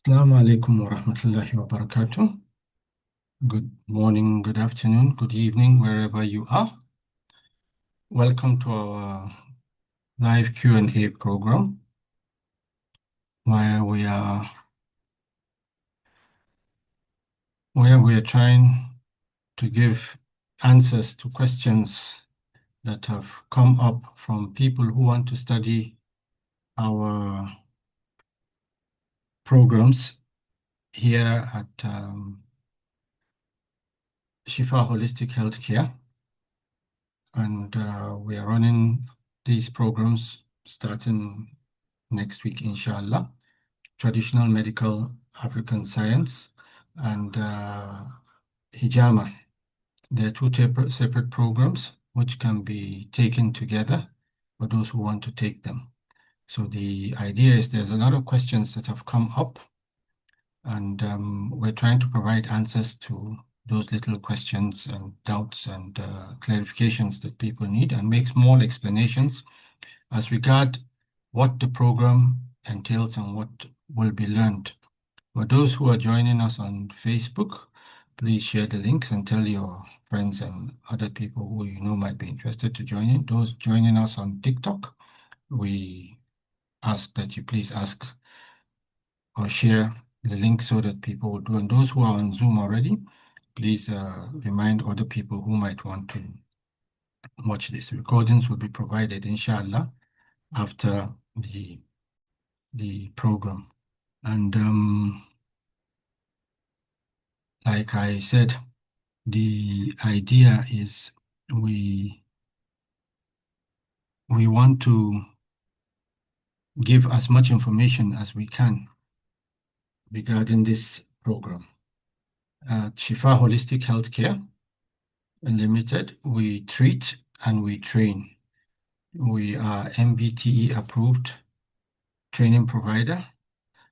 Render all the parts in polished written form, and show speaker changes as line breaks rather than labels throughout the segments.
Assalamu alaikum wa rahmatullahi wa barakatuh. Good morning, good afternoon, good evening, wherever you are. Welcome to our live Q&A program, where we are trying to give answers to questions that have come up from people who want to study our programs here at Shifa Holistic Healthcare. And we are running these programs starting next week, inshallah. Traditional Medical African Science and Hijama. They're two separate programs which can be taken together for those who want to take them. So the idea is there's a lot of questions that have come up, and we're trying to provide answers to those little questions and doubts and clarifications that people need, and make small explanations as regard what the program entails and what will be learned. For those who are joining us on Facebook, please share the links and tell your friends and other people who you know might be interested to join in. Those joining us on TikTok, we ask that you please ask or share the link so that people will do. And those who are on Zoom already, please remind other people who might want to watch this. Recordings will be provided, inshallah, after the program. And like I said, the idea is we want to give as much information as we can regarding this program. At Shifa Holistic Healthcare Limited, we treat and we train. We are MBTE approved training provider,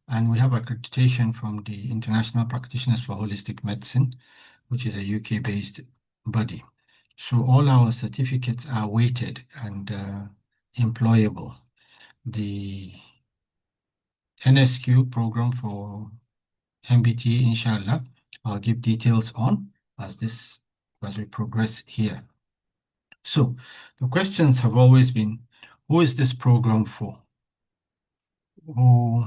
and we have accreditation from the International Practitioners for Holistic Medicine, which is a UK-based body. So all our certificates are weighted and employable. The NSQ program for MBT, inshallah, I'll give details on as we progress here. So the questions have always been, who is this program for? Who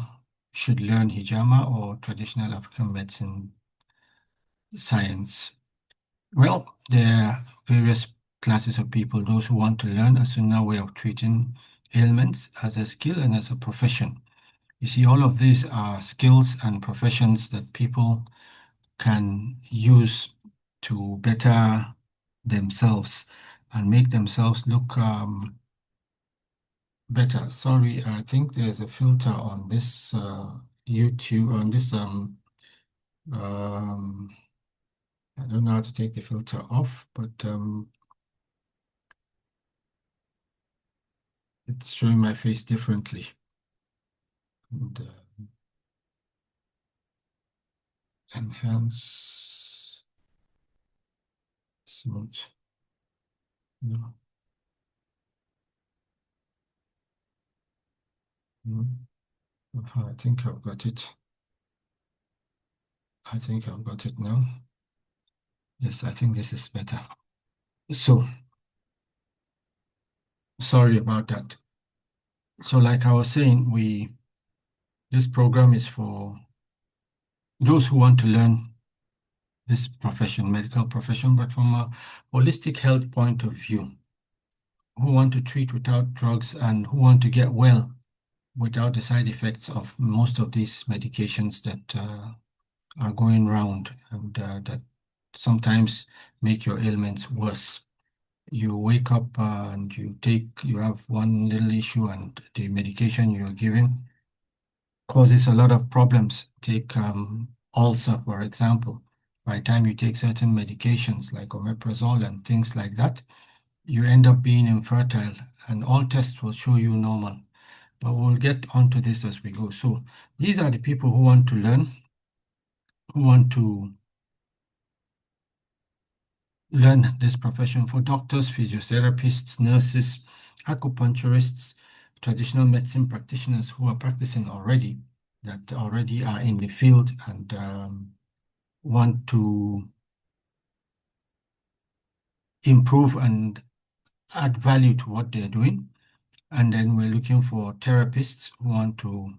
should learn Hijama or traditional African medicine science? Well, there are various classes of people, those who want to learn a Sunnah way of treating ailments as a skill and as a profession. You see, all of these are skills and professions that people can use to better themselves and make themselves look better. Sorry, I think there's a filter on this YouTube, on this I don't know how to take the filter off, but it's showing my face differently. And, enhance smooth. No. I think I've got it. I think I've got it now. Yes, I think this is better. So, sorry about that. So like I was saying, this program is for those who want to learn this profession, medical profession, but from a holistic health point of view, who want to treat without drugs and who want to get well without the side effects of most of these medications that are going around and that sometimes make your ailments worse. You wake up and you have one little issue and the medication you're given causes a lot of problems. Take ulcer, for example. By the time you take certain medications like omeprazole and things like that, you end up being infertile and all tests will show you normal. But we'll get onto this as we go. So these are the people who want to learn, who want to learn this profession. For doctors, physiotherapists, nurses, acupuncturists, traditional medicine practitioners who are practicing already, that already are in the field and want to improve and add value to what they're doing. And then we're looking for therapists who want to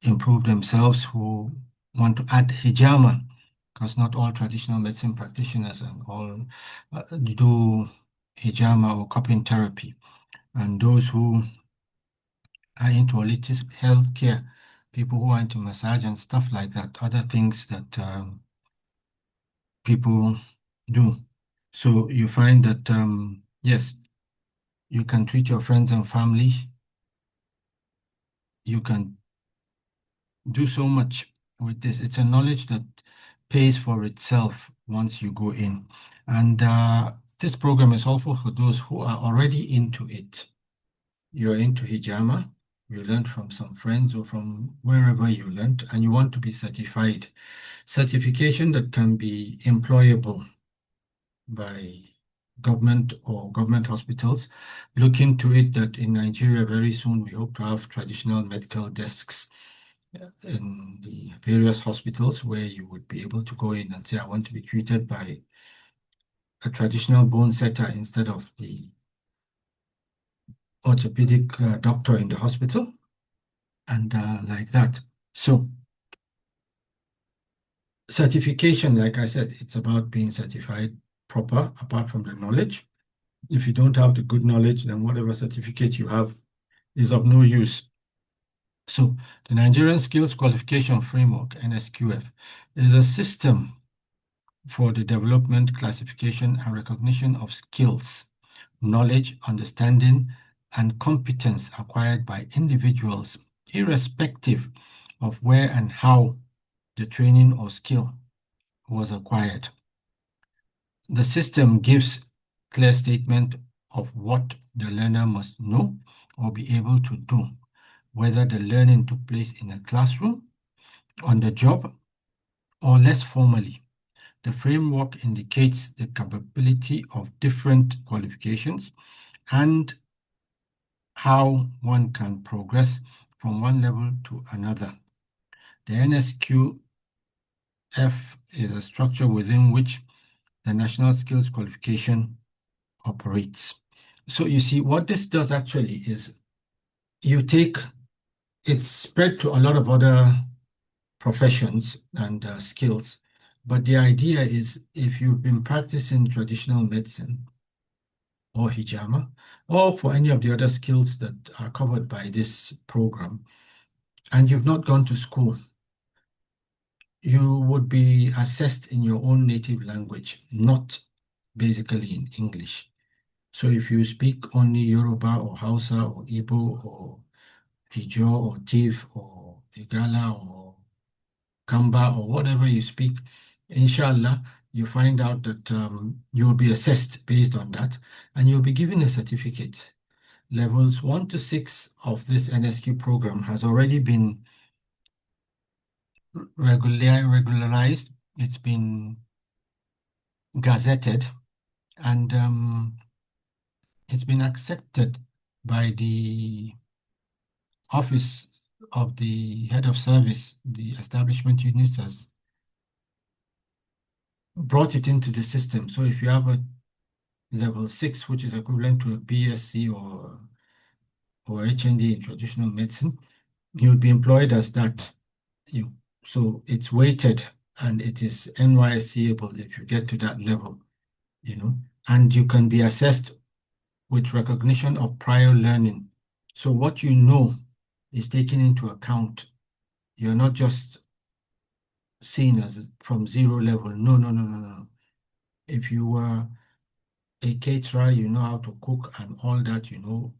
improve themselves, who want to add hijama, because not all traditional medicine practitioners and all do hijama or cupping therapy. And those who are into holistic health care, people who are into massage and stuff like that, other things that people do. So you find that, yes, you can treat your friends and family. You can do so much with this. It's a knowledge that pays for itself once you go in. And this program is also for those who are already into it. You're into hijama, you learned from some friends or from wherever you learned, and you want to be certified. Certification that can be employable by government or government hospitals. Look into it that in Nigeria very soon we hope to have traditional medical desks in the various hospitals where you would be able to go in and say, I want to be treated by a traditional setter instead of the orthopedic doctor in the hospital, and like that. So certification, like I said, it's about being certified proper, apart from the knowledge. If you don't have the good knowledge, then whatever certificate you have is of no use. So the Nigerian Skills Qualification Framework, NSQF, is a system for the development, classification, and recognition of skills, knowledge, understanding, and competence acquired by individuals, irrespective of where and how the training or skill was acquired. The system gives clear statement of what the learner must know or be able to do, whether the learning took place in a classroom, on the job, or less formally. The framework indicates the capability of different qualifications and how one can progress from one level to another. The NSQF is a structure within which the National Skills Qualification operates. So you see, what this does actually is it's spread to a lot of other professions and skills. But the idea is if you've been practicing traditional medicine or hijama, or for any of the other skills that are covered by this program, and you've not gone to school, you would be assessed in your own native language, not basically in English. So if you speak only Yoruba or Hausa or Igbo or Ijo or Tiv or Igala or Kamba or whatever you speak, inshallah, you find out that you'll be assessed based on that, and you'll be given a certificate. Levels 1 to 6 of this NSQ program has already been regularized. It's been gazetted, and it's been accepted by the office of the head of service. The establishment unit has brought it into the system. So if you have a level 6, which is equivalent to a BSc or HND in traditional medicine, you'll be employed as that. So it's weighted and it is NYSC-able if you get to that level, and you can be assessed with recognition of prior learning. So what you know is taken into account. You're not just seen as from zero level. No, no, no, no, no. If you were a caterer, you know how to cook and all that,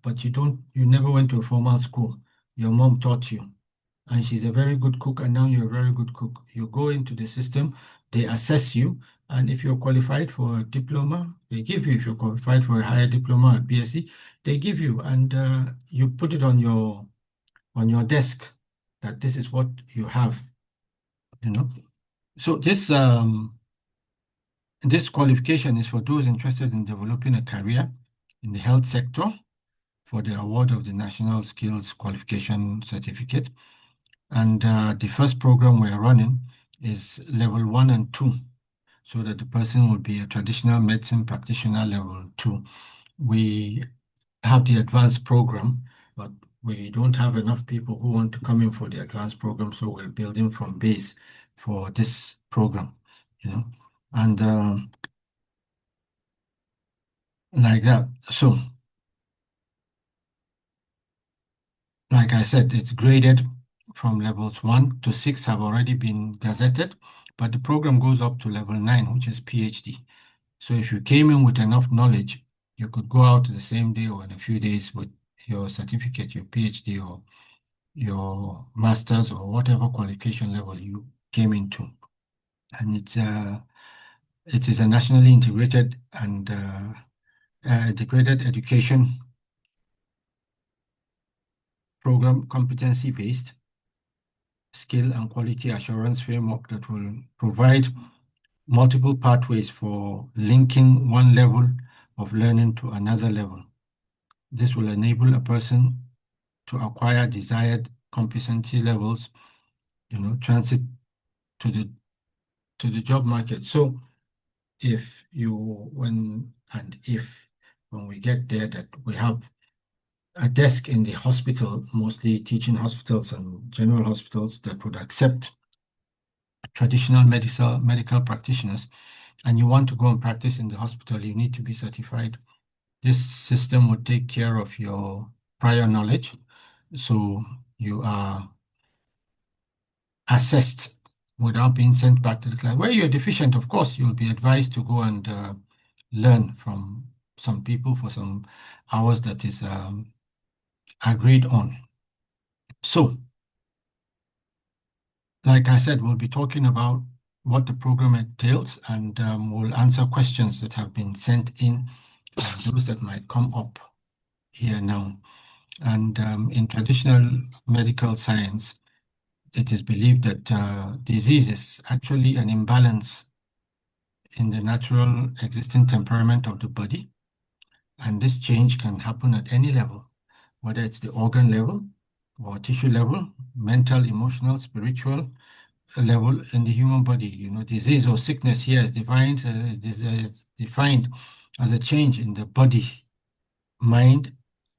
but you never went to a formal school. Your mom taught you, and she's a very good cook, and now you're a very good cook. You go into the system, they assess you, and if you're qualified for a diploma, they give you. If you're qualified for a higher diploma, a BSc, they give you, and you put it on your desk that this is what you have. So this qualification is for those interested in developing a career in the health sector for the award of the National Skills Qualification Certificate. And the first program we're running is level 1 and 2, so that the person will be a traditional medicine practitioner level 2. We have the advanced program, but we don't have enough people who want to come in for the advanced program, so we're building from base for this program, you know, and like that. So, like I said, it's graded from levels 1 to 6 have already been gazetted, but the program goes up to level 9, which is PhD. So if you came in with enough knowledge, you could go out the same day or in a few days with your certificate, your PhD or your master's or whatever qualification level you came into. And it is a nationally integrated and integrated education program, competency-based skill and quality assurance framework that will provide multiple pathways for linking one level of learning to another level. This will enable a person to acquire desired competency levels, transit to the job market. So if when we get there, that we have a desk in the hospital, mostly teaching hospitals and general hospitals, that would accept traditional medical practitioners, and you want to go and practice in the hospital, you need to be certified. This system would take care of your prior knowledge, so you are assessed without being sent back to the class. Where you're deficient, of course, you'll be advised to go and learn from some people for some hours that is agreed on. So, like I said, we'll be talking about what the program entails, and we'll answer questions that have been sent in and those that might come up here now. And in traditional medical science, it is believed that disease is actually an imbalance in the natural existing temperament of the body. And this change can happen at any level, whether it's the organ level or tissue level, mental, emotional, spiritual level in the human body. Disease or sickness here is defined as a change in the body, mind,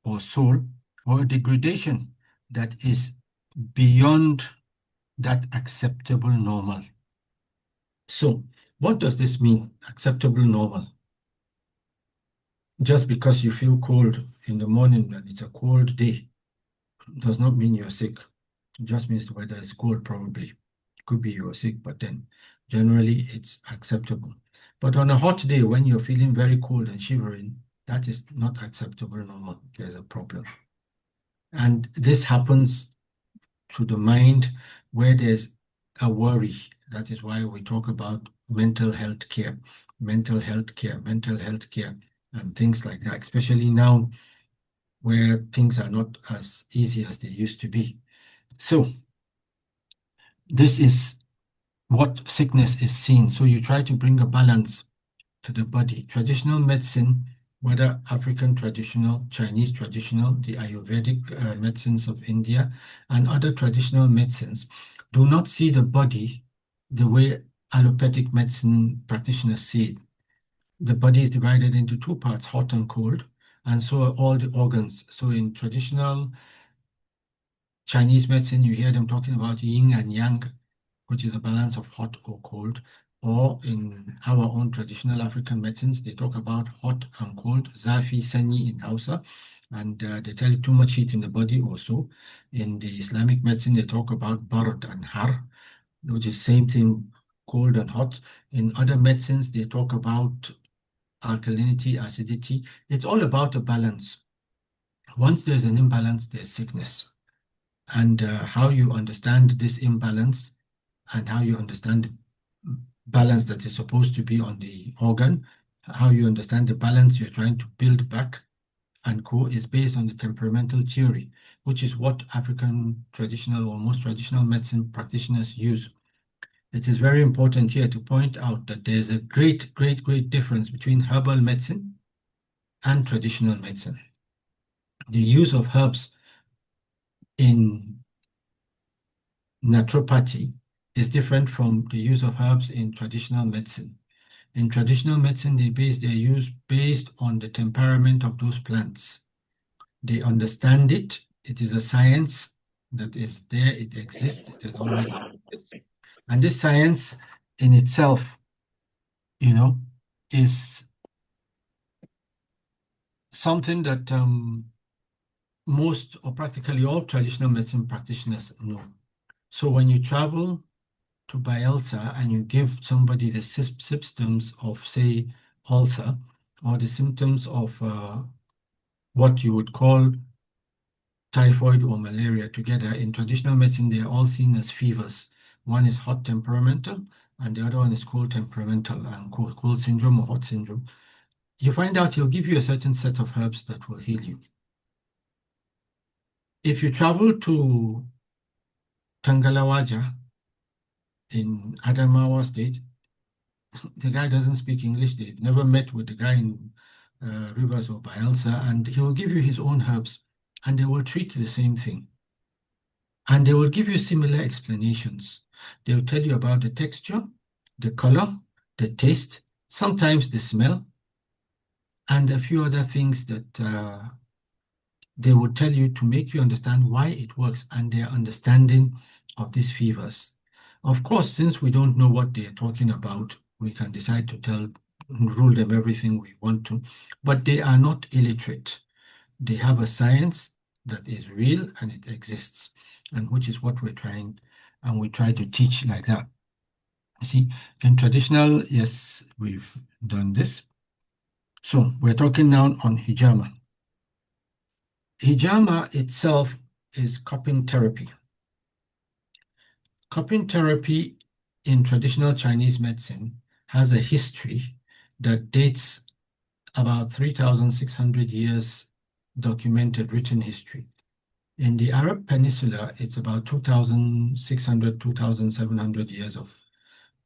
or soul, or a degradation that is beyond that acceptable normal. So, what does this mean, acceptable normal? Just because you feel cold in the morning and it's a cold day does not mean you're sick. It just means the weather is cold, probably. It could be you're sick, but then generally it's acceptable. But on a hot day when you're feeling very cold and shivering, that is not acceptable normal. There's a problem. And this happens to the mind where there's a worry. That is why we talk about mental health care, mental health care, mental health care, and things like that, especially now where things are not as easy as they used to be. So this is what sickness is seen. So you try to bring a balance to the body. Traditional medicine, whether African traditional, Chinese traditional, the Ayurvedic medicines of India, and other traditional medicines, do not see the body the way allopathic medicine practitioners see it. The body is divided into two parts, hot and cold, and so are all the organs. So in traditional Chinese medicine, you hear them talking about yin and yang, which is a balance of hot or cold. Or in our own traditional African medicines, they talk about hot and cold, zafi, sanyi in Hausa, and they tell you too much heat in the body also. In the Islamic medicine, they talk about barad and har, which is same thing, cold and hot. In other medicines, they talk about alkalinity, acidity. It's all about a balance. Once there's an imbalance, there's sickness. And how you understand this imbalance and how you understand the balance that is supposed to be on the organ, how you understand the balance you're trying to build back and co is based on the temperamental theory, which is what African traditional or most traditional medicine practitioners use. It is very important here to point out that there's a great, great, great difference between herbal medicine and traditional medicine. The use of herbs in naturopathy is different from the use of herbs in traditional medicine. In traditional medicine, they base their use based on the temperament of those plants. They understand it. It is a science that is there. It exists. It has always existed. And this science in itself, is something that most or practically all traditional medicine practitioners know. So when you travel to Bielsa and you give somebody the symptoms of, say, ulcer, or the symptoms of what you would call typhoid or malaria together, in traditional medicine, they are all seen as fevers. One is hot temperamental, and the other one is cold temperamental, and cold syndrome or hot syndrome. You find out he'll give you a certain set of herbs that will heal you. If you travel to Tangalawaja in Adamawa State, the guy doesn't speak English. They've never met with the guy in Rivers or Bielsa, and he will give you his own herbs, and they will treat the same thing. And they will give you similar explanations. They will tell you about the texture, the color, the taste, sometimes the smell, and a few other things that they will tell you to make you understand why it works and their understanding of these fevers. Of course, since we don't know what they're talking about, we can decide to rule them everything we want to, but they are not illiterate. They have a science that is real and it exists, and which is what we're trying, and we try to teach like that. See, in traditional, yes, we've done this. So we're talking now on Hijama. Hijama itself is cupping therapy. Cupping therapy in traditional Chinese medicine has a history that dates about 3,600 years documented written history. In the Arab Peninsula, it's about 2,600, 2,700 years of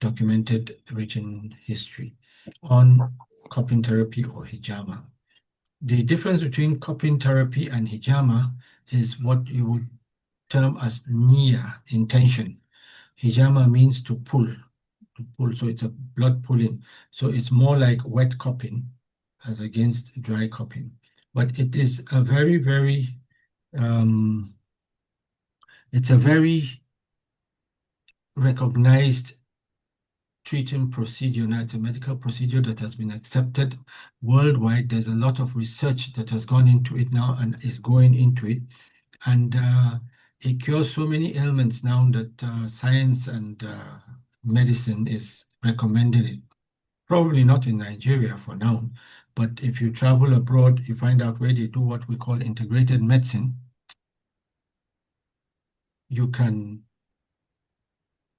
documented written history on cupping therapy or hijama. The difference between cupping therapy and hijama is what you would term as niya, intention. Hijama means to pull, so it's a blood pulling. So it's more like wet cupping as against dry cupping. But it is a very, very, it's a very recognized treating procedure. Now it's a medical procedure that has been accepted worldwide. There's a lot of research that has gone into it now and is going into it. And it cures so many ailments now that science and medicine is recommending it. Probably not in Nigeria for now, but if you travel abroad, you find out where they do what we call integrated medicine. You can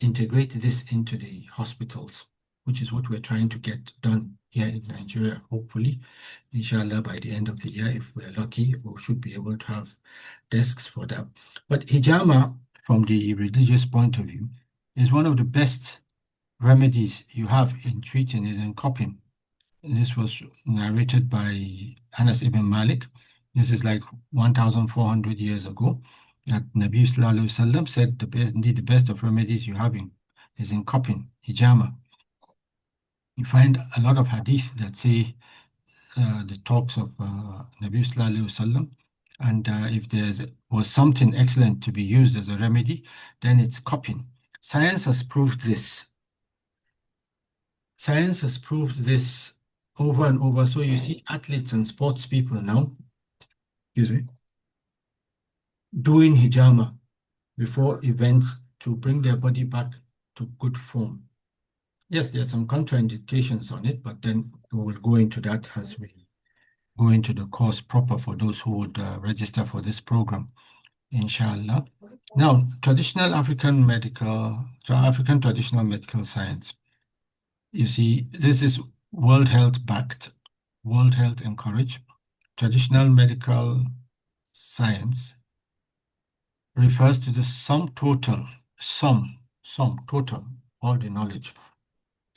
integrate this into the hospitals, which is what we're trying to get done here in Nigeria, hopefully. Inshallah, by the end of the year, if we're lucky, we should be able to have desks for that. But hijama, from the religious point of view, is one of the best remedies you have in treating is in cupping. This was narrated by Anas ibn Malik. This is like 1,400 years ago. That Nabi Sallallahu Alaihi Wasallam said the best of remedies you have is in cupping, hijama. You find a lot of hadith that say the talks of Nabi Sallallahu Alaihi Wasallam, and if was something excellent to be used as a remedy, then it's cupping. Science has proved this. Science has proved this over and over. So you see athletes and sports people now, excuse me, doing hijama before events to bring their body back to good form. Yes, there's some contraindications on it, but then we will go into that as we go into the course proper for those who would register for this program, inshallah. Now, African traditional medical science. You see, this is World Health backed, World Health encouraged. Traditional medical science refers to the sum total, all the knowledge,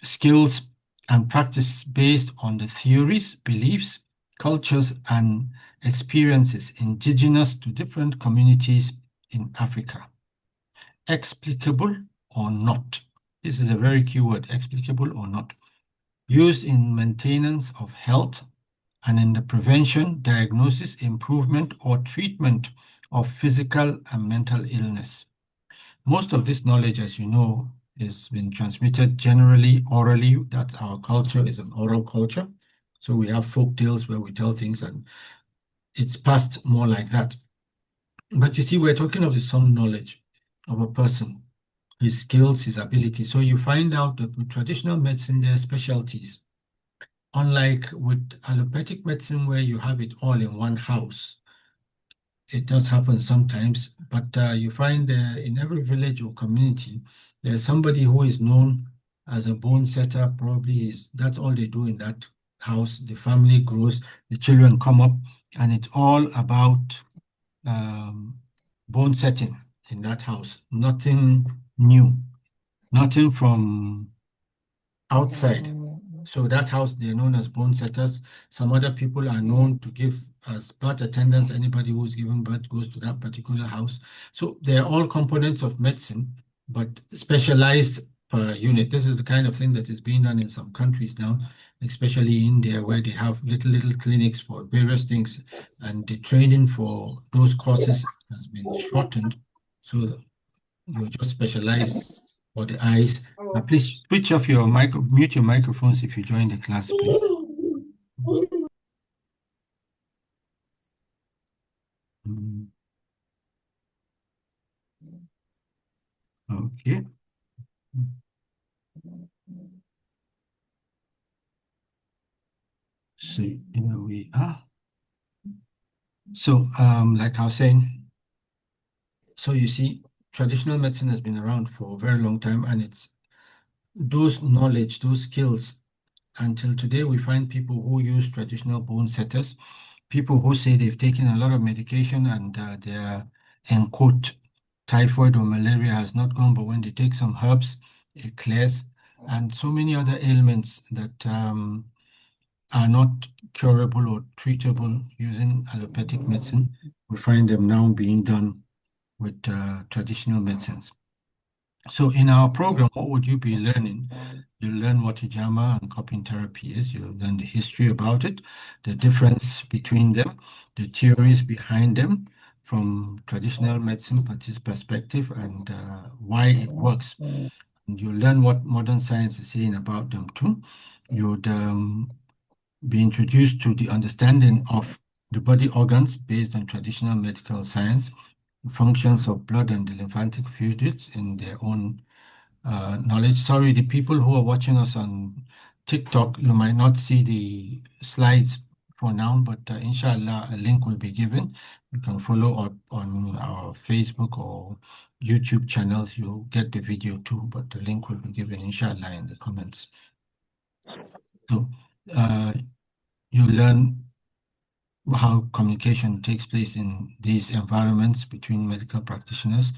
skills, and practice based on the theories, beliefs, cultures, and experiences indigenous to different communities in Africa. explicable or not. This is a very key word, explicable or not. Used in maintenance of health and in the prevention, diagnosis, improvement, or treatment of physical and mental illness. Most of this knowledge, as you know, has been transmitted generally orally. That's our culture, is an oral culture. So we have folk tales where we tell things and it's passed more like that. But you see, we're talking of the some knowledge of a person, his skills, his ability. So you find out that with traditional medicine, there are specialties. Unlike with allopathic medicine, where you have it all in one house, it does happen sometimes, but you find in every village or community, there's somebody who is known as a bone setter. Probably is that's all they do in that house. The family grows, the children come up, and it's all about bone setting in that house. Nothing new, nothing from outside. So that house, they're known as bone setters. Some other people are known to give as birth attendants. Anybody who's given birth goes to that particular house. So they're all components of medicine, but specialized per unit. This is the kind of thing that is being done in some countries now, especially India, where they have little clinics for various things, and the training for those courses has been shortened. So you just specialize for the eyes. Please switch off your mute your microphones if you join the class, please. Mm, Okay. So here we are. So, like I was saying, so you see, traditional medicine has been around for a very long time, and it's those knowledge, those skills. Until today, we find people who use traditional bone setters, people who say they've taken a lot of medication and their, in quote, typhoid or malaria has not gone, but when they take some herbs, it clears, and so many other ailments that are not curable or treatable using allopathic medicine. We find them now being done with traditional medicines. So in our program, what would you be learning? You'll learn what hijama and cupping therapy is. You'll learn the history about it, the difference between them, the theories behind them from traditional medicine perspective, and why it works. And you'll learn what modern science is saying about them too. You'd be introduced to the understanding of the body organs based on traditional medical science, functions of blood and the lymphatic fluids in their own knowledge. Sorry, the people who are watching us on TikTok, you might not see the slides for now, but inshallah, a link will be given. You can follow up on our Facebook or YouTube channels. You'll get the video too, but the link will be given, inshallah, in the comments. So uh, you learn how communication takes place in these environments between medical practitioners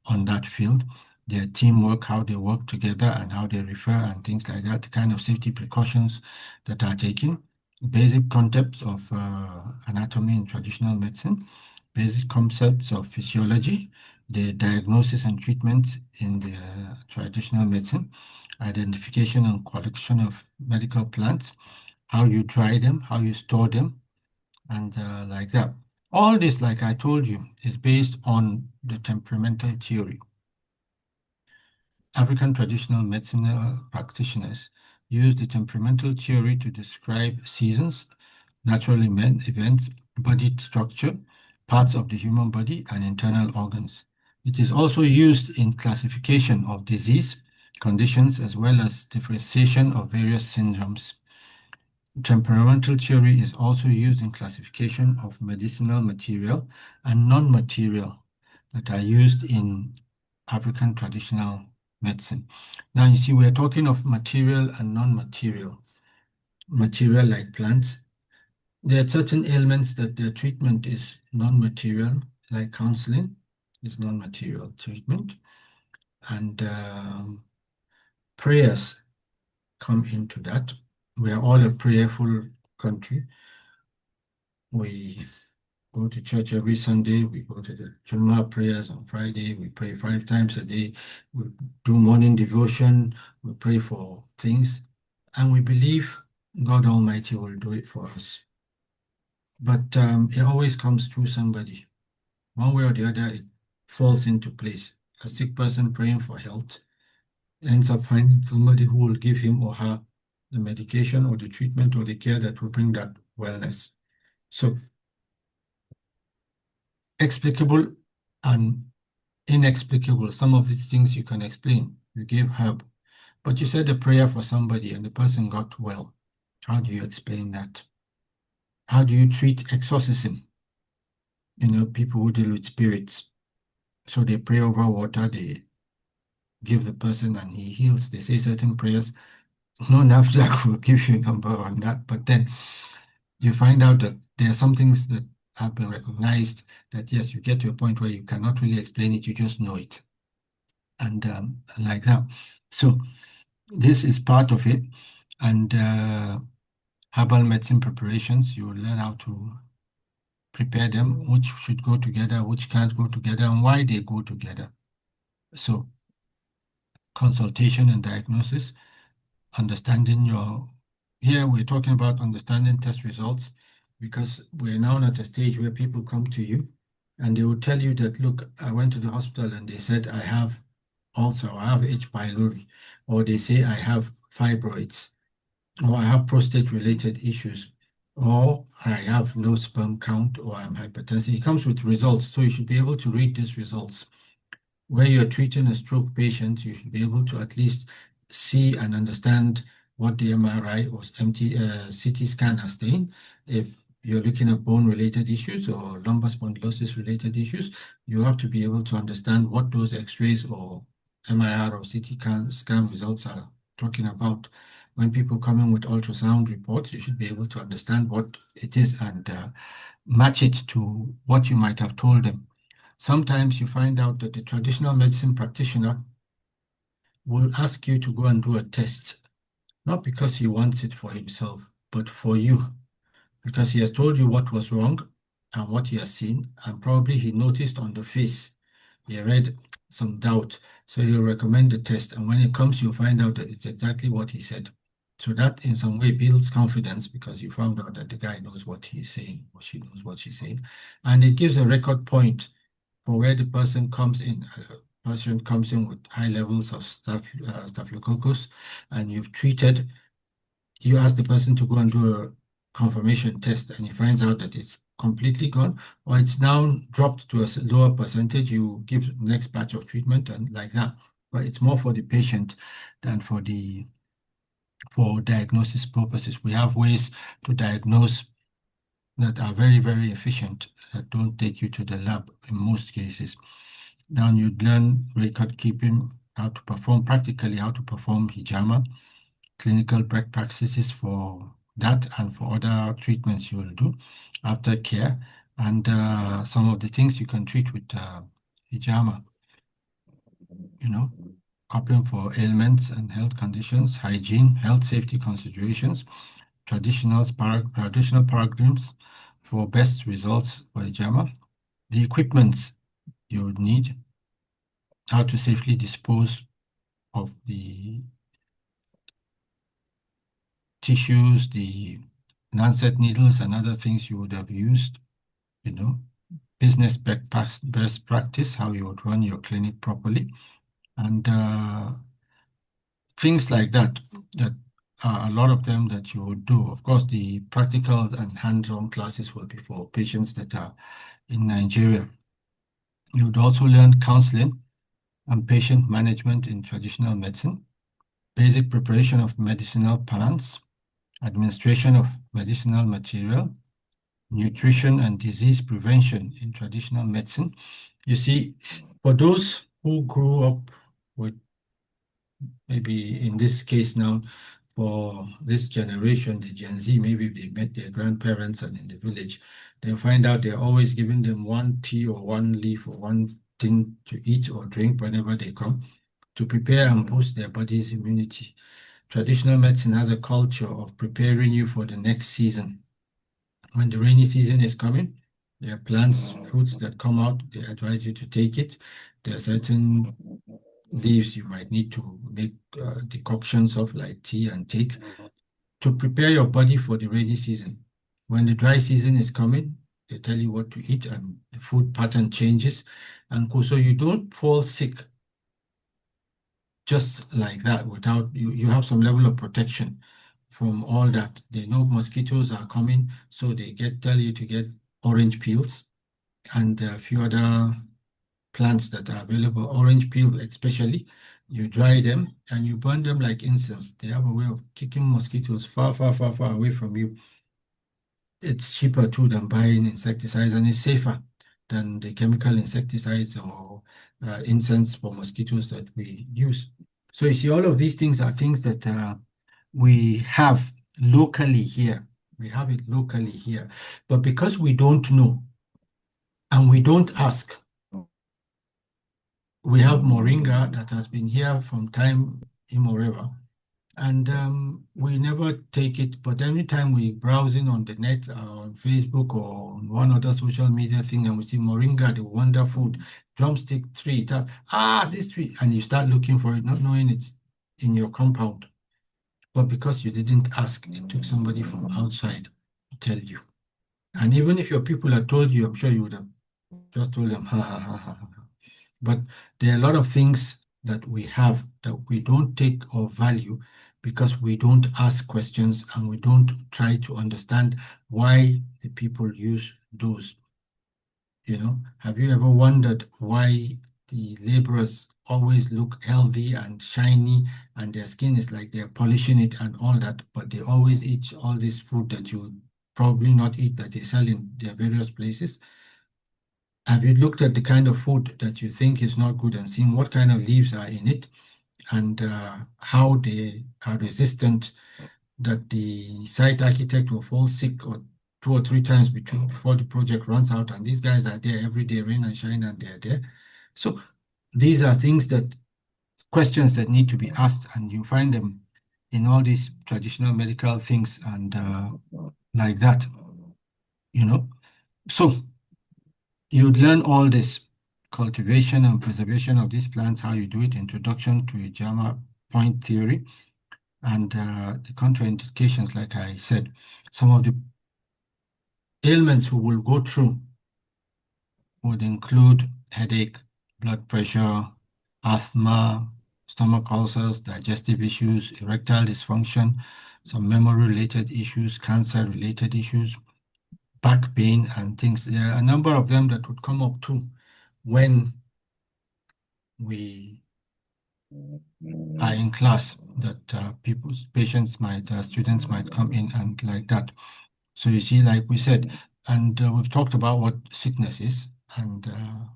on that field, their teamwork, how they work together and how they refer and things like that, the kind of safety precautions that are taken, basic concepts of anatomy in traditional medicine, basic concepts of physiology, the diagnosis and treatment in the traditional medicine, identification and collection of medical plants, how you dry them, how you store them, and like that. All this, like I told you, is based on the temperamental theory. African traditional medicinal practitioners use the temperamental theory to describe seasons, natural events, body structure, parts of the human body, and internal organs. It is also used in classification of disease conditions as well as differentiation of various syndromes. Temperamental theory is also used in classification of medicinal material and non-material that are used in African traditional medicine. Now, you see, we're talking of material and non-material. Material like plants. There are certain ailments that their treatment is non-material, like counseling is non-material treatment. And prayers come into that. We are all a prayerful country. We go to church every Sunday. We go to the Juma prayers on Friday. We pray 5 times a day. We do morning devotion. We pray for things. And we believe God Almighty will do it for us. But it always comes through somebody. One way or the other, it falls into place. A sick person praying for health ends up finding somebody who will give him or her the medication or the treatment or the care that will bring that wellness. So explicable and inexplicable. Some of these things you can explain. You gave herb, but you said a prayer for somebody and the person got well. How do you explain that? How do you treat exorcism? People who deal with spirits. So they pray over water, they give the person and he heals. They say certain prayers. No NAFJAC will give you a number on that, but then you find out that there are some things that have been recognized that yes, you get to a point where you cannot really explain it, you just know it. And like that. So this is part of it. And herbal medicine preparations, you will learn how to prepare them, which should go together, which can't go together, and why they go together. So consultation and diagnosis, understanding here we're talking about understanding test results because we're now at a stage where people come to you and they will tell you that, look, I went to the hospital and they said I have ulcer, or I have H. pylori, or they say I have fibroids, or I have prostate-related issues, or I have low sperm count, or I'm hypertensive. It comes with results, so you should be able to read these results. Where you're treating a stroke patient, you should be able to at least see and understand what the MRI or CT scan are saying. If you're looking at bone-related issues or lumbar spondylosis-related issues, you have to be able to understand what those X-rays or MIR or CT scan results are talking about. When people come in with ultrasound reports, you should be able to understand what it is and match it to what you might have told them. Sometimes you find out that the traditional medicine practitioner will ask you to go and do a test, not because he wants it for himself, but for you, because he has told you what was wrong and what he has seen, and probably he noticed on the face, he read some doubt, so he'll recommend the test, and when it comes, you'll find out that it's exactly what he said. So that in some way builds confidence because you found out that the guy knows what he's saying, or she knows what she's saying, and it gives a record point for where the person comes in. A person comes in with high levels of staphylococcus, and you've treated, you ask the person to go and do a confirmation test, and he finds out that it's completely gone, or it's now dropped to a lower percentage, you give next batch of treatment and like that. But it's more for the patient than for diagnosis purposes. We have ways to diagnose that are very, very efficient, that don't take you to the lab in most cases. Then you learn record keeping, how to perform practically, how to perform hijama, clinical practices for that and for other treatments you will do after care, and some of the things you can treat with hijama, coping for ailments and health conditions, hygiene, health safety considerations, traditional paradigms for best results for hijama, the equipment you would need, how to safely dispose of the tissues, the lancet needles and other things you would have used, business best practice, how you would run your clinic properly, and things like that, that are a lot of them that you would do. Of course, the practical and hands-on classes will be for patients that are in Nigeria. You would also learn counseling and patient management in traditional medicine, basic preparation of medicinal plants, administration of medicinal material, nutrition and disease prevention in traditional medicine. You see, for those who grew up with, maybe in this case now, for this generation, the Gen Z, maybe they met their grandparents and in the village, they find out they're always giving them one tea or one leaf or one thing to eat or drink whenever they come to prepare and boost their body's immunity. Traditional medicine has a culture of preparing you for the next season. When the rainy season is coming, There are plants, fruits that come out, they advise you to take it. There are certain leaves you might need to make decoctions of, like tea, and take to prepare your body for the rainy season. When the dry season is coming, they tell you what to eat and the food pattern changes. And so you don't fall sick just like that without you have some level of protection from all that. They know mosquitoes are coming, so they tell you to get orange peels and a few other plants that are available. Orange peel especially, you dry them and you burn them like incense. They have a way of kicking mosquitoes far, far, far, far away from you. It's cheaper too than buying insecticides, and it's safer than the chemical insecticides or incense for mosquitoes that we use. So you see, all of these things are things that we have locally here. We have it locally here. But because we don't know and we don't ask, we have moringa that has been here from time immemorial. And we never take it, but anytime we browsing on the net or on Facebook or on one other social media thing, and we see moringa, the wonder food, drumstick tree, this tree, and you start looking for it, not knowing it's in your compound. But because you didn't ask, it took somebody from outside to tell you. And even if your people had told you, I'm sure you would have just told them, ha ha ha ha ha. But there are a lot of things that we have that we don't take or value because we don't ask questions and we don't try to understand why the people use those. Have you ever wondered why the laborers always look healthy and shiny and their skin is like they're polishing it and all that, but they always eat all this food that you probably not eat that they sell in their various places? Have you looked at the kind of food that you think is not good and seen what kind of leaves are in it and how they are resistant, that the site architect will fall sick or 2 or 3 times before the project runs out, and these guys are there every day, rain and shine, and they're there. So these are questions that need to be asked, and you find them in all these traditional medical things and like that, you know. So you'd learn all this cultivation and preservation of these plants, how you do it, introduction to Hijama point theory, and the contraindications, like I said. Some of the ailments we will go through would include headache, blood pressure, asthma, stomach ulcers, digestive issues, erectile dysfunction, some memory-related issues, cancer-related issues, back pain, and things. There are a number of them that would come up too when we are in class, that students might come in and like that. So you see, like we said, and we've talked about what sickness is and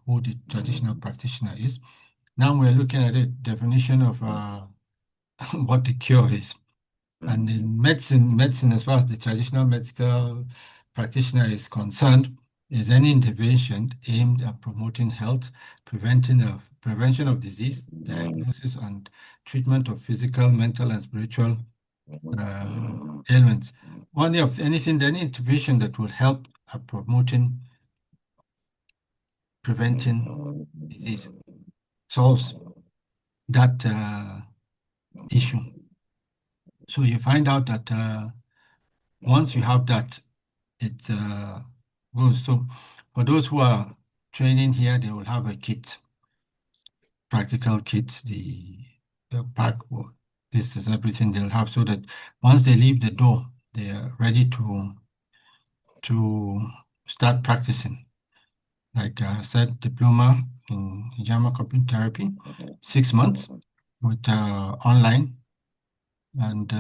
who the traditional practitioner is. Now we're looking at a definition of what the cure is. And in medicine, as far as the traditional medical practitioner is concerned, is any intervention aimed at promoting health, prevention of disease, diagnosis and treatment of physical, mental, and spiritual ailments. Any intervention that will help at promoting, preventing disease, solves that issue. So you find out that once you have that, it goes. So for those who are training here, they will have a kit, practical kit, the pack. This is everything they'll have, so that once they leave the door, they are ready to start practicing. Like I said, diploma in Hijama computer therapy, 6 months with online and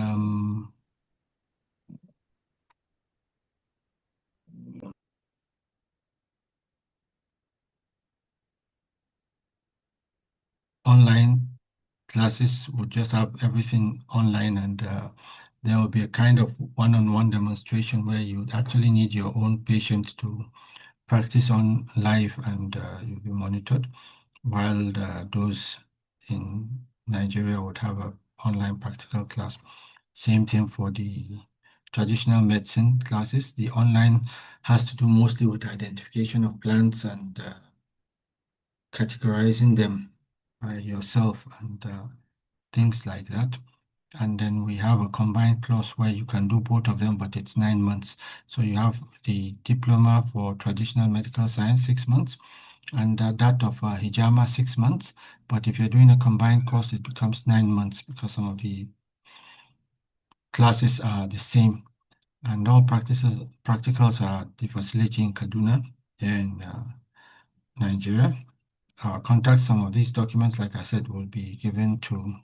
online classes would just have everything online, and there will be a kind of one-on-one demonstration where you actually need your own patient to practice on live, and you'll be monitored, while those in Nigeria would have an online practical class. Same thing for the traditional medicine classes. The online has to do mostly with identification of plants and categorizing them yourself and things like that. And then we have a combined course where you can do both of them, but it's 9 months. So you have the diploma for traditional medical science, 6 months, and that of Hijama, 6 months. But if you're doing a combined course, it becomes 9 months because some of the classes are the same. And all practicals are at the facility in Kaduna, here in Nigeria. Our contact, some of these documents, like I said, will be given to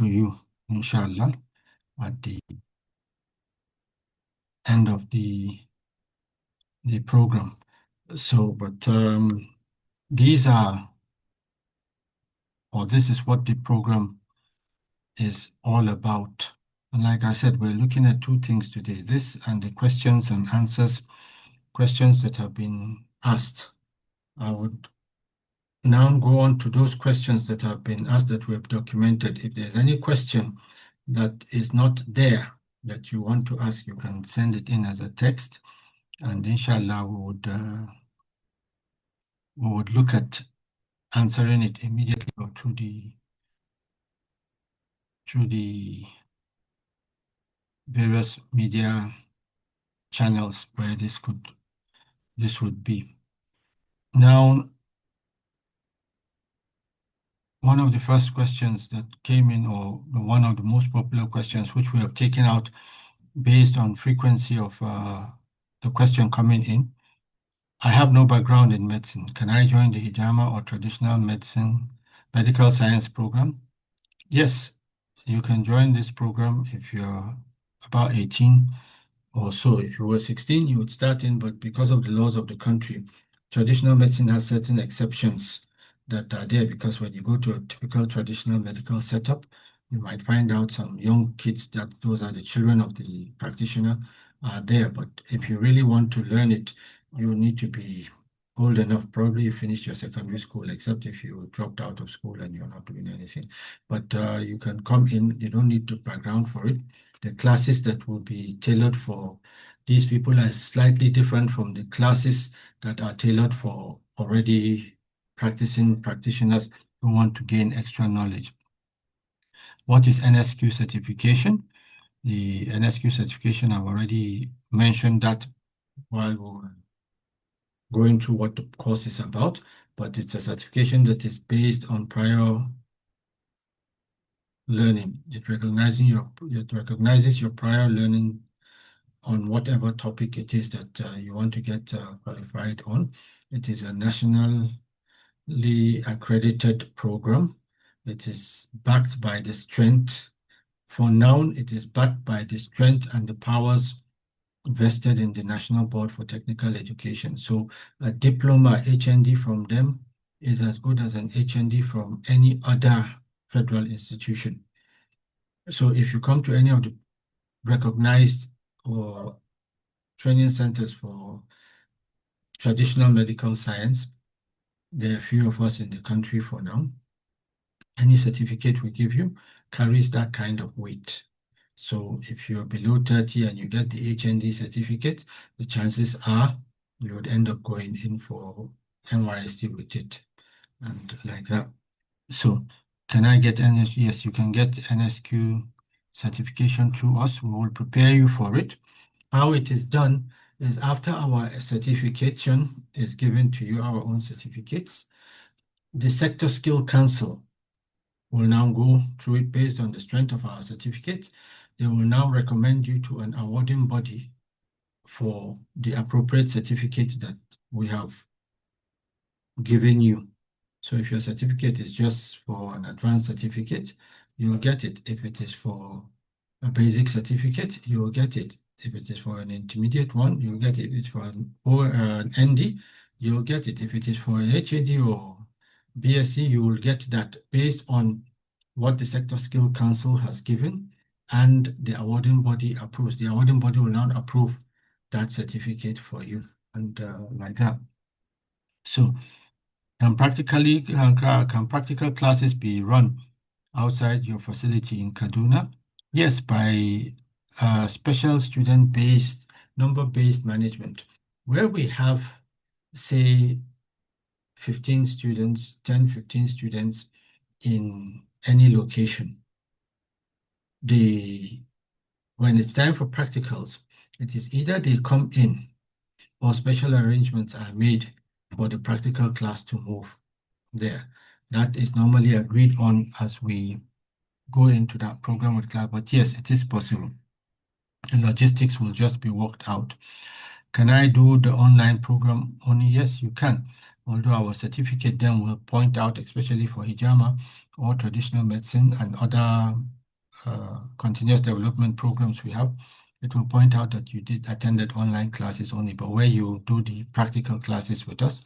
you, inshallah, at the end of the program. So, but these are, or this is what the program is all about. And like I said, we're looking at two things today, this and the questions and answers, questions that have been asked. I would now go on to those questions that have been asked that we have documented. If there's any question that is not there that you want to ask, you can send it in as a text, and inshallah we would look at answering it immediately or through the various media channels where this would be. Now, one of the first questions that came in, or one of the most popular questions, which we have taken out based on frequency of the question coming in. I have no background in medicine. Can I join the Hijama or traditional medicine medical science program? Yes, you can join this program if you're about 18 or so. If you were 16, you would start in, but because of the laws of the country, traditional medicine has certain exceptions that are there, because when you go to a typical traditional medical setup, you might find out some young kids that those are the children of the practitioner are there. But if you really want to learn it, you need to be old enough. Probably you finished your secondary school, except if you dropped out of school and you're not doing anything. But you can come in, you don't need the background for it. The classes that will be tailored for these people are slightly different from the classes that are tailored for already practicing practitioners who want to gain extra knowledge. What is NSQ certification? The NSQ certification, I've already mentioned that while we were going through what the course is about, but it's a certification that is based on prior learning. It recognizes your prior learning on whatever topic it is that you want to get qualified on. It is a nationally accredited program. It is backed by the strength. For now, it is backed by the strength and the powers vested in the National Board for Technical Education. So a diploma HND from them is as good as an HND from any other federal institution. So if you come to any of the recognized or training centers for traditional medical science, there are a few of us in the country for now. Any certificate we give you carries that kind of weight. So if you're below 30 and you get the HND certificate, the chances are you would end up going in for NYST with it and like that. So can I get NSQ? Yes, you can get NSQ certification through us. We will prepare you for it. How it is done is after our certification is given to you, our own certificates, the Sector Skill Council will now go through it based on the strength of our certificate. They will now recommend you to an awarding body for the appropriate certificate that we have given you. So if your certificate is just for an advanced certificate, you'll get it. If it is for a basic certificate, you'll get it. If it is for an intermediate one, you'll get it. If it's for an ND, you'll get it. If it is for an HAD or BSc, you will get that based on what the Sector Skill Council has given and the awarding body approves. The awarding body will now approve that certificate for you and like that. So can practical classes be run outside your facility in Kaduna? Yes, by special student-based, number-based management, where we have, say, 15 students, 10, 15 students in any location. When it's time for practicals, it is either they come in or special arrangements are made for the practical class to move there. That is normally agreed on as we go into that program with class, but yes, it is possible. The logistics will just be worked out. Can I do the online program only? Yes, you can. Although our certificate then will point out, especially for Hijama or traditional medicine and other continuous development programs we have, it will point out that you did attended online classes only. But where you do the practical classes with us,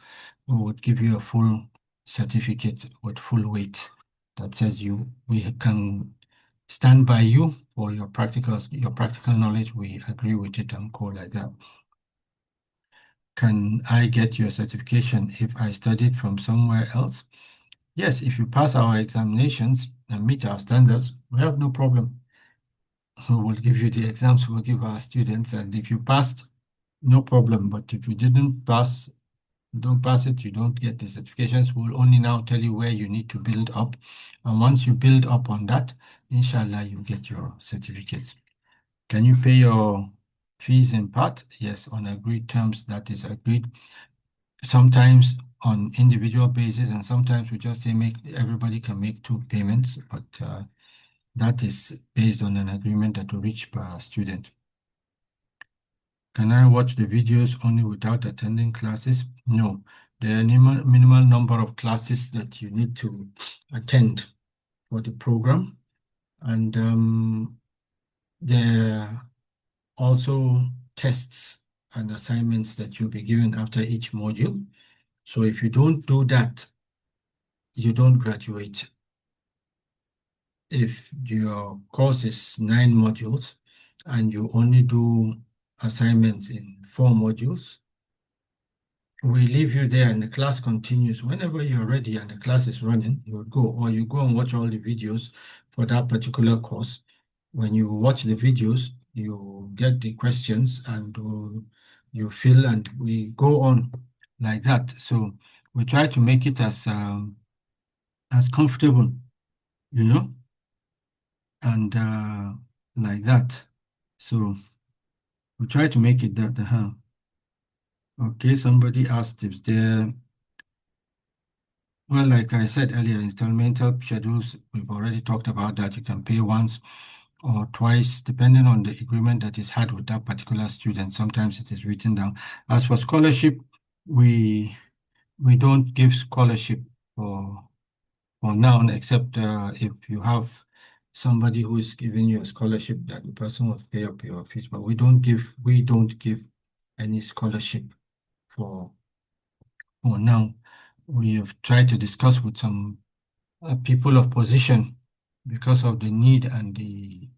we would give you a full certificate with full weight that says we can stand by you for your practical knowledge. We agree with it and go like that. Can I get your certification if I studied from somewhere else? Yes, if you pass our examinations and meet our standards, we have no problem. So we'll give you the exams we'll give our students, and if you passed, no problem. But if you didn't pass, don't pass it, you don't get the certifications. We'll only now tell you where you need to build up. And once you build up on that, inshallah, you get your certificates. Can you pay your fees in part? Yes, on agreed terms, that is agreed. Sometimes on individual basis, and sometimes we just say everybody can make 2 payments, but that is based on an agreement that we reach per student. Can I watch the videos only without attending classes? No. There are minimal number of classes that you need to attend for the program. And there are also tests and assignments that you'll be given after each module. So if you don't do that, you don't graduate. If your course is 9 modules and you only do assignments in 4 modules, we leave you there and the class continues. Whenever you're ready and the class is running, you would go, or you go and watch all the videos for that particular course. When you watch the videos, you get the questions and you fill, and we go on like that. So we try to make it as comfortable, you know, and like that. So we try to make it that. Okay, somebody asked if there. Well, like I said earlier, installmental schedules, we've already talked about that. You can pay once or twice, depending on the agreement that is had with that particular student. Sometimes it is written down. As for scholarship, we don't give scholarship for now, except if you have somebody who is giving you a scholarship, that the person will pay up your fees. But we don't give any scholarship for now. We have tried to discuss with some people of position because of the need and the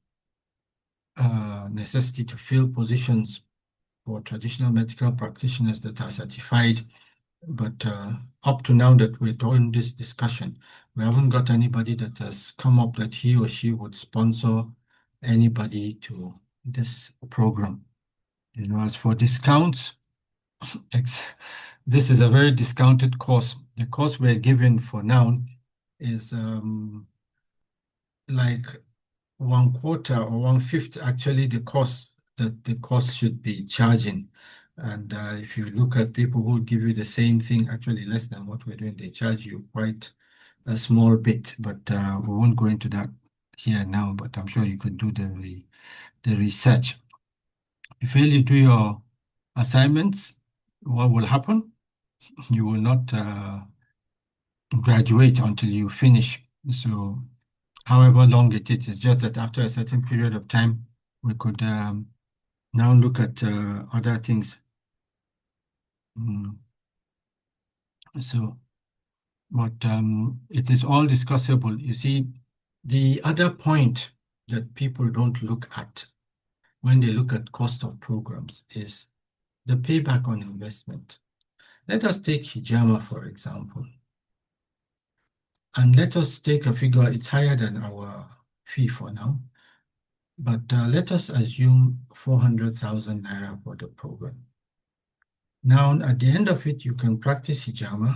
necessity to fill positions for traditional medical practitioners that are certified. But up to now that we're doing this discussion, we haven't got anybody that has come up that he or she would sponsor anybody to this program. As for discounts, this is a very discounted course. The course we're given for now is like 1/4 or 1/5 actually the cost that the course should be charging. And if you look at people who give you the same thing, actually less than what we're doing, they charge you quite a small bit. But we won't go into that here now, but I'm sure you could do the research. If you fail to do your assignments, what will happen? You will not graduate until you finish. So however long it is, it's just that after a certain period of time, we could now look at other things. So, but it is all discussable. You see, the other point that people don't look at when they look at cost of programs is the payback on investment. Let us take Hijama, for example, and let us take a figure, it's higher than our fee for now. But let us assume 400,000 naira for the program. Now, at the end of it, you can practice hijama.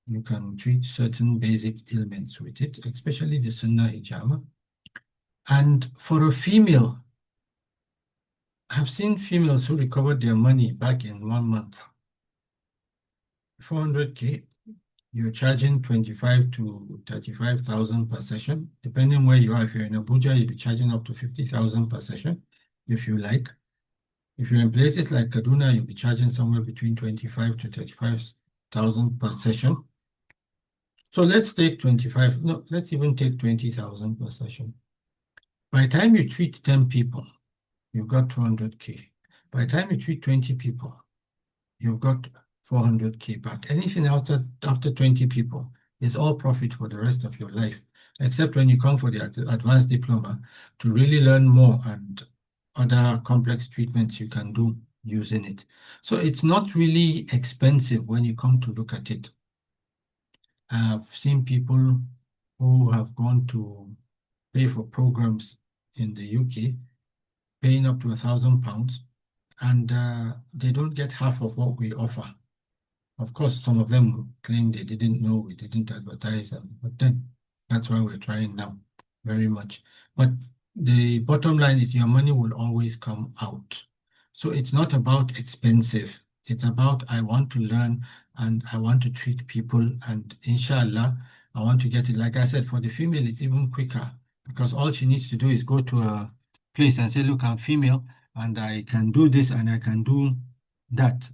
You can treat certain basic ailments with it, especially the sunnah hijama. And for a female, I've seen females who recovered their money back in 1 month. 400K, you're charging 25 to 35,000 per session, depending where you are. If you're in Abuja, you'll be charging up to 50,000 per session, if you like. If you're in places like Kaduna, you'll be charging somewhere between 25 to 35,000 per session. So let's take 25, no, let's even take 20,000 per session. By the time you treat 10 people, you've got 200K. By the time you treat 20 people, you've got 400K back. Anything after 20 people is all profit for the rest of your life, except when you come for the advanced diploma to really learn more and other complex treatments you can do using it. So it's not really expensive when you come to look at it. I've seen people who have gone to pay for programs in the UK, paying up to £1,000, and they don't get half of what we offer. Of course, some of them claim they didn't know, we didn't advertise them, but then that's why we're trying now very much. But the bottom line is your money will always come out. So it's not about expensive. It's about I want to learn and I want to treat people, and inshallah, I want to get it. Like I said, for the female, it's even quicker because all she needs to do is go to a place and say, look, I'm female and I can do this and I can do that.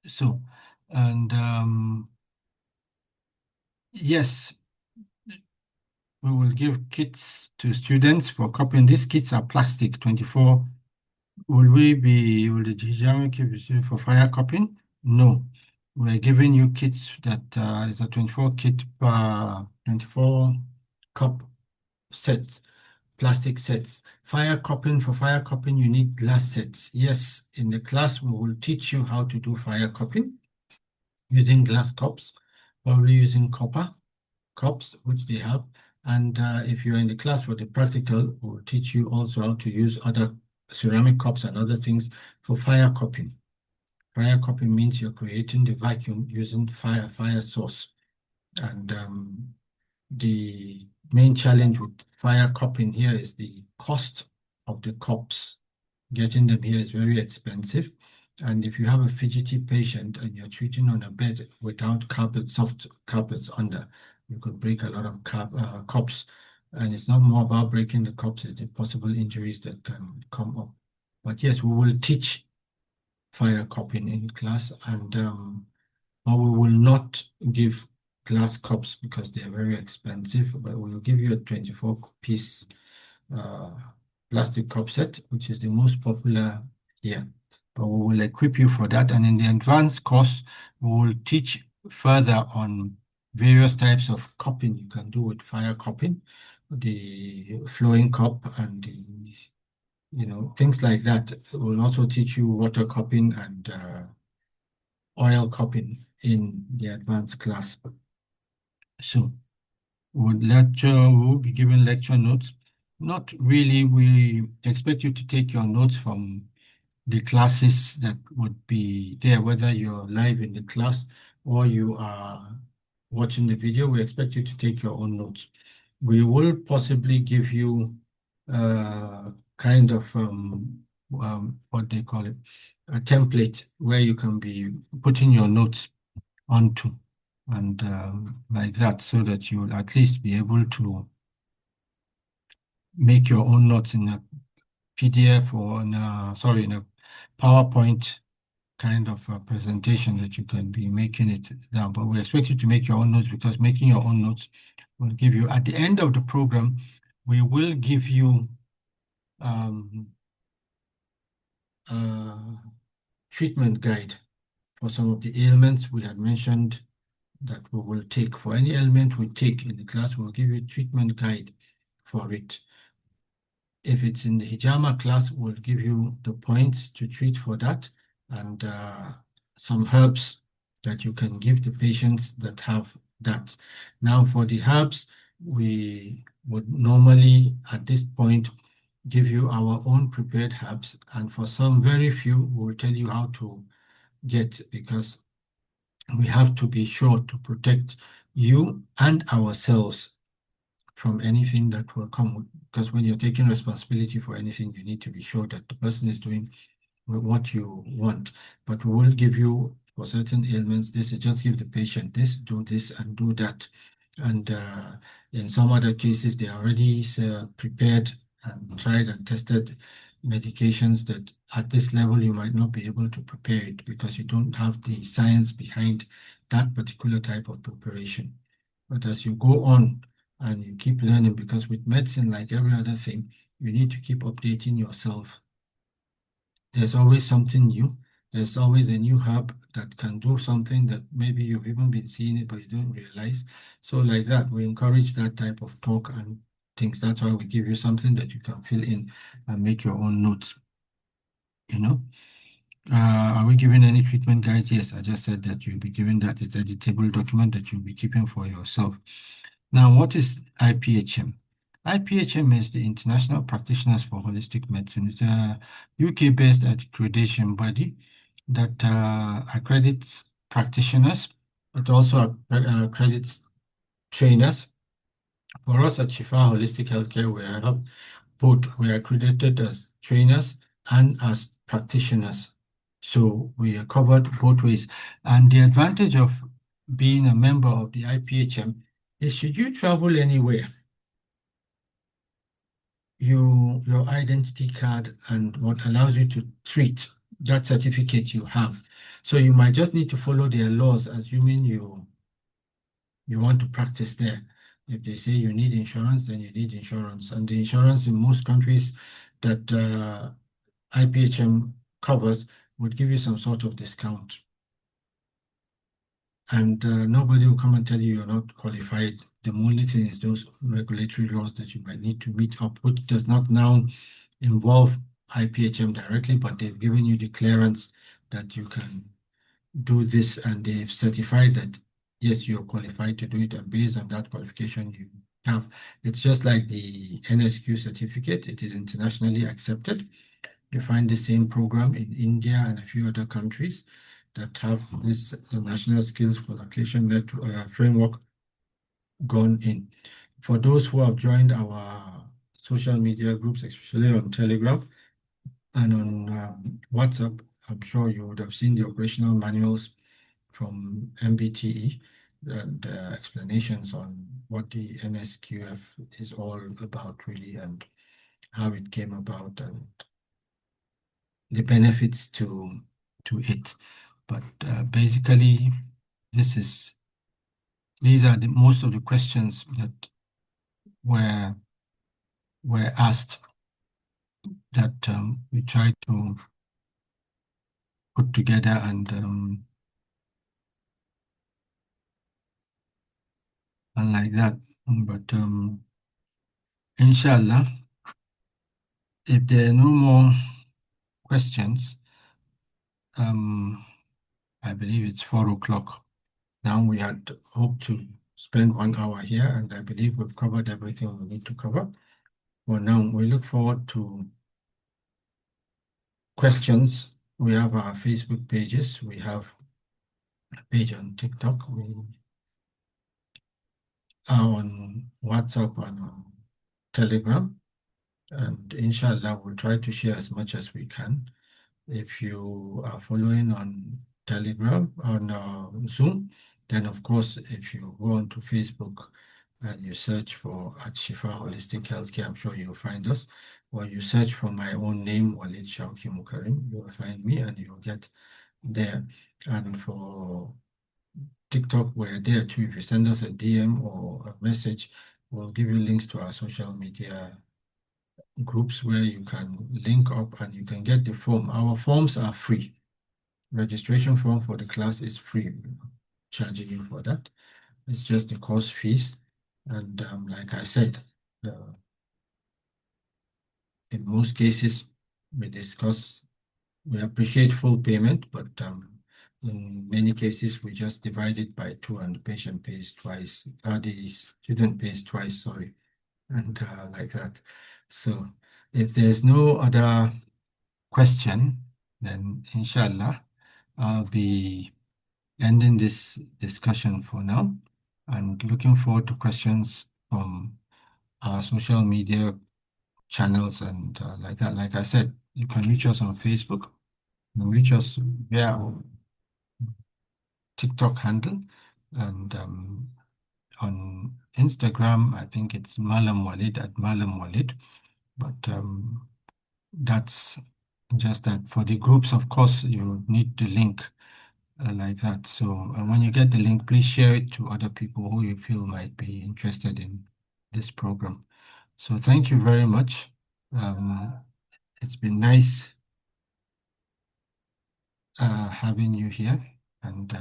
So, and yes, we will give kits to students for copying. These kits are plastic, 24. Will the hijama kit be used for fire copying? No. We're giving you kits that is a 24 kit per 24 cup sets, plastic sets. For fire copying, you need glass sets. Yes, in the class, we will teach you how to do fire copying using glass cups, probably using copper cups, which they have. And if you're in the class for the practical, we'll teach you also how to use other ceramic cups and other things for fire cupping. Fire cupping means you're creating the vacuum using fire source. And the main challenge with fire cupping here is the cost of the cups. Getting them here is very expensive. And if you have a fidgety patient and you're treating on a bed without carpet, soft carpets under, you could break a lot of cups. And it's not more about breaking the cups, it's the possible injuries that can come up. But yes, we will teach fire cupping in class, and but we will not give glass cups because they are very expensive, but we'll give you a 24-piece plastic cup set, which is the most popular here. But we will equip you for that. And in the advanced course, we will teach further on various types of cupping you can do with fire cupping, the flowing cup and the, things like that. We'll also teach you water cupping and oil cupping in the advanced class. So we'll be giving lecture notes. Not really, we expect you to take your notes from the classes that would be there, whether you're live in the class or you are watching the video. We expect you to take your own notes. We will possibly give you kind of what they call it, a template where you can be putting your notes onto, and like that, so that you will at least be able to make your own notes in a PDF or in a PowerPoint kind of a presentation that you can be making it down. But we expect you to make your own notes, because making your own notes will give you, at the end of the program, we will give you treatment guide for some of the ailments we had mentioned that we will take. For any ailment we take in the class, we'll give you a treatment guide for it. If it's in the Hijama class, we'll give you the points to treat for that, and some herbs that you can give to patients that have that. Now for the herbs, we would normally at this point give you our own prepared herbs, and for some very few, we'll tell you how to get, because we have to be sure to protect you and ourselves from anything that will come. Because when you're taking responsibility for anything, you need to be sure that the person is doing what you want. But we will give you, for certain ailments, this is just give the patient this, do this, and do that. And in some other cases, they are already prepared and tried and tested medications that at this level you might not be able to prepare it because you don't have the science behind that particular type of preparation. But as you go on and you keep learning, because with medicine, like every other thing, you need to keep updating yourself. There's always something new. There's always a new herb that can do something that maybe you've even been seeing it, but you don't realize. So like that, we encourage that type of talk and things. That's why we give you something that you can fill in and make your own notes, you know. Are we giving any treatment guides? Yes, I just said that you'll be given that. It's a editable document that you'll be keeping for yourself. Now, what is IPHM? IPHM is the International Practitioners for Holistic Medicine. It's a UK-based accreditation body that accredits practitioners. It also accredits trainers. For us at Shifa Holistic Healthcare, we are both. We are accredited as trainers and as practitioners. So we are covered both ways. And the advantage of being a member of the IPHM is, should you travel anywhere, your identity card and what allows you to treat, that certificate you have. So you might just need to follow their laws, assuming you want to practice there. If they say you need insurance, then you need insurance. And the insurance in most countries that IPHM covers would give you some sort of discount. And nobody will come and tell you you're not qualified. The only thing is those regulatory laws that you might need to meet up, which does not now involve IPHM directly, but they've given you the clearance that you can do this, and they've certified that, yes, you're qualified to do it, and based on that qualification you have. It's just like the NSQ certificate. It is internationally accepted. You find the same program in India and a few other countries that have this National Skills Qualification Framework gone in. For those who have joined our social media groups, especially on Telegram and on WhatsApp, I'm sure you would have seen the operational manuals from MBTE and explanations on what the NSQF is all about, really, and how it came about and the benefits to it. But basically, these are the most of the questions that were asked that we tried to put together and like that. But inshallah, if there are no more questions, I believe it's 4 o'clock. Now we had hoped to spend 1 hour here, and I believe we've covered everything we need to cover. Well, now we look forward to questions. We have our Facebook pages. We have a page on TikTok. We are on WhatsApp and on Telegram. And inshallah, we'll try to share as much as we can. If you are following on Telegram, on Zoom, then of course, if you go onto Facebook and you search for at Shifa Holistic Healthcare, I'm sure you'll find us. Or you search for my own name, Walid Shauki Mukarim, you'll find me and you'll get there. And for TikTok, we're there too. If you send us a DM or a message, we'll give you links to our social media groups where you can link up and you can get the form. Our forms are free. Registration form for the class is free. We're not charging you for that. It's just the course fees. And like I said, in most cases, we appreciate full payment, but in many cases, we just divide it by two and the patient pays twice, the student pays twice, sorry, and like that. So if there's no other question, then inshallah, I'll be ending this discussion for now and looking forward to questions from our social media channels and like that. Like I said, you can reach us on Facebook, you can reach us via our TikTok handle, and on Instagram, I think it's Malam Walid at Malam Walid. But that's just that. For the groups, of course, you need the link like that. So when you get the link, please share it to other people who you feel might be interested in this program. So thank you very much. It's been nice having you here, and